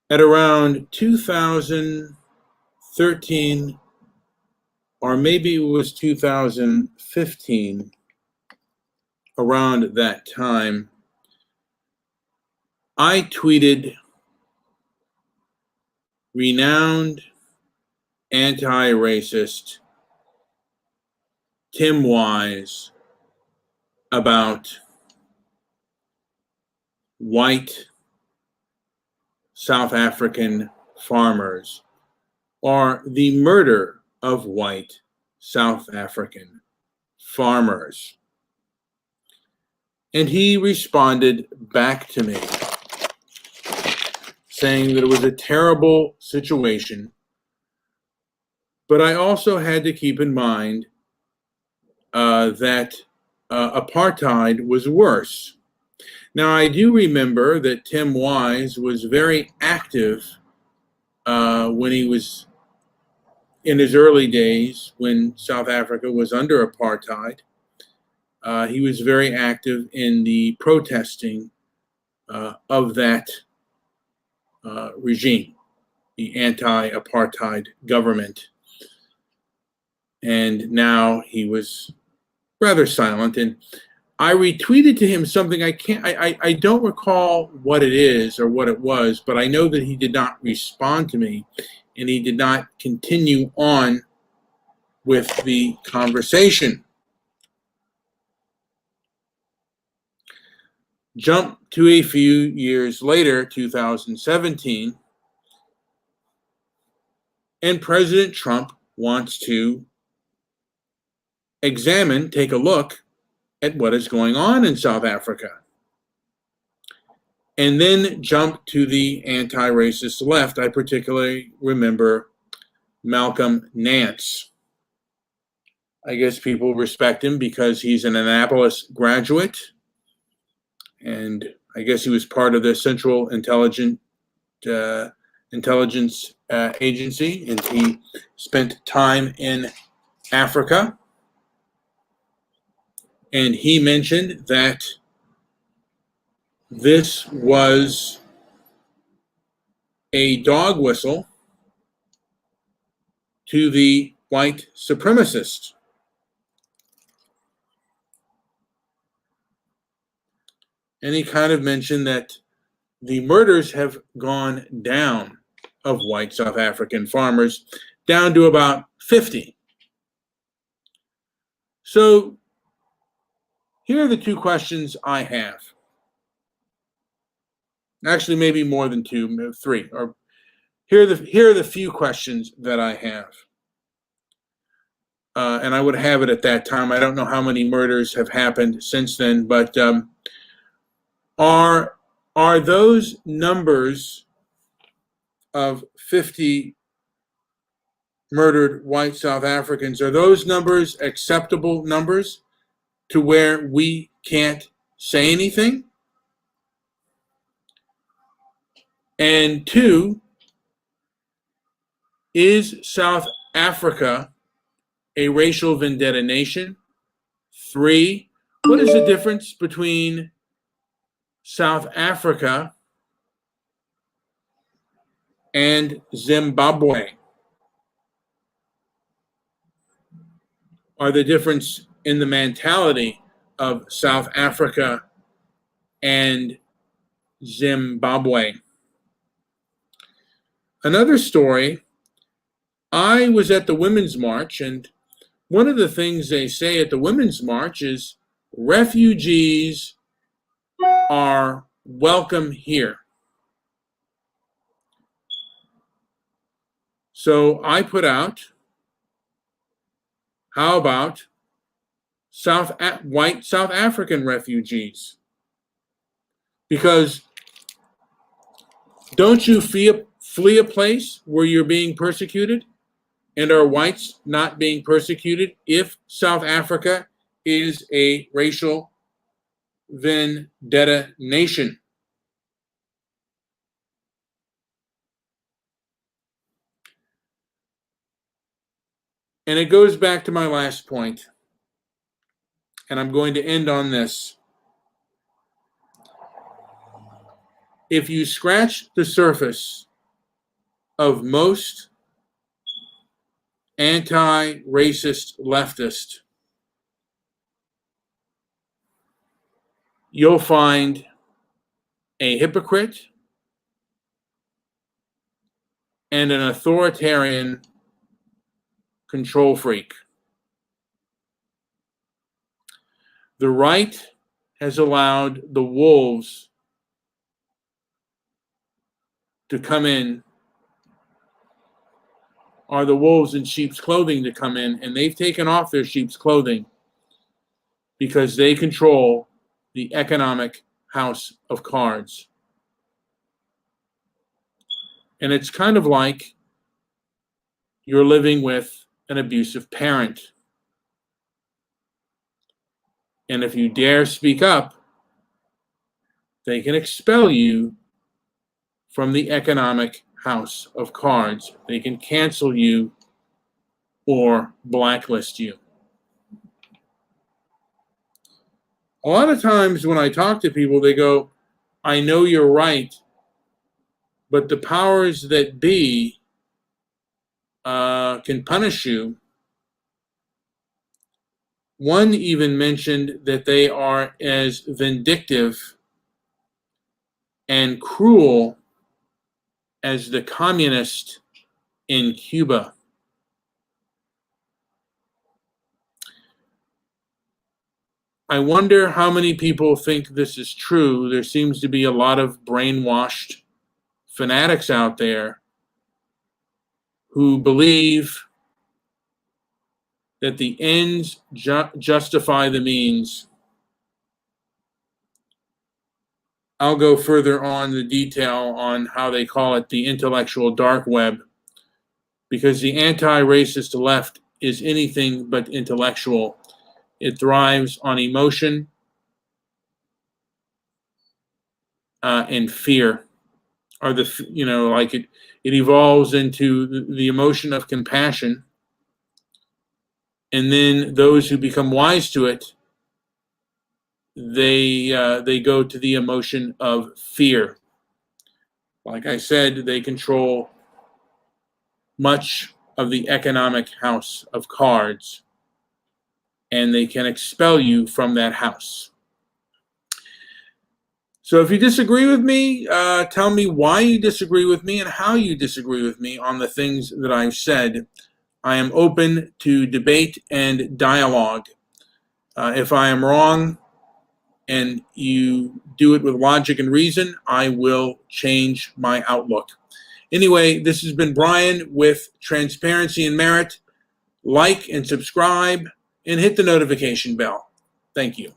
At around 2013, or maybe it was 2015, around that time, I tweeted renowned anti-racist Tim Wise about white South African farmers, or the murder of white South African farmers. And he responded back to me saying that it was a terrible situation, but I also had to keep in mind that apartheid was worse. Now, I do remember that Tim Wise was very active when he was in his early days when South Africa was under apartheid. He was very active in the protesting of that regime, the anti-apartheid government. And now he was rather silent. And I retweeted to him something I don't recall what it is or what it was, but I know that he did not respond to me and he did not continue on with the conversation. Jump to a few years later, 2017, and President Trump wants to take a look at what is going on in South Africa. And then jump to the anti-racist left. I particularly remember Malcolm Nance. I guess people respect him because he's an Annapolis graduate. And I guess he was part of the Central Intelligence Agency, and he spent time in Africa. And he mentioned that this was a dog whistle to the white supremacists. And he kind of mentioned that the murders have gone down of white South African farmers, down to about 50. So here are the two questions I have. Actually, maybe more than two, three. Or here are the few questions that I have. And I would have it at that time. I don't know how many murders have happened since then, but are those numbers of 50 murdered white South Africans, are those numbers acceptable numbers to where we can't say anything? And two, is South Africa a racial vendetta nation? Three, what is the difference between South Africa and Zimbabwe? Are the difference in the mentality of South Africa and Zimbabwe? Another story, I was at the Women's March, and one of the things they say at the Women's March is refugees are welcome here. So I put out, how about white South African refugees? Because don't you flee a place where you're being persecuted? And are whites not being persecuted if South Africa is a racial vendetta nation? And it goes back to my last point, and I'm going to end on this. If you scratch the surface of most anti-racist leftists, you'll find a hypocrite and an authoritarian control freak. The right has allowed the wolves to come in, or the wolves in sheep's clothing to come in, and they've taken off their sheep's clothing because they control the economic house of cards. And it's kind of like you're living with an abusive parent. And if you dare speak up, they can expel you from the economic house of cards. They can cancel you or blacklist you. A lot of times when I talk to people, they go, I know you're right, but the powers that be can punish you. One even mentioned that they are as vindictive and cruel as the communists in Cuba. I wonder how many people think this is true. There seems to be a lot of brainwashed fanatics out there who believe that the ends justify the means. I'll go further on the detail on how they call it the intellectual dark web, because the anti-racist left is anything but intellectual. It thrives on emotion and fear, or it evolves into the emotion of compassion, and then those who become wise to it, they go to the emotion of fear. Like I said, they control much of the economic house of cards, and they can expel you from that house. So if you disagree with me, tell me why you disagree with me and how you disagree with me on the things that I've said. I am open to debate and dialogue. If I am wrong and you do it with logic and reason, I will change my outlook. Anyway, this has been Brian with Transparency and Merit. Like and subscribe and hit the notification bell. Thank you.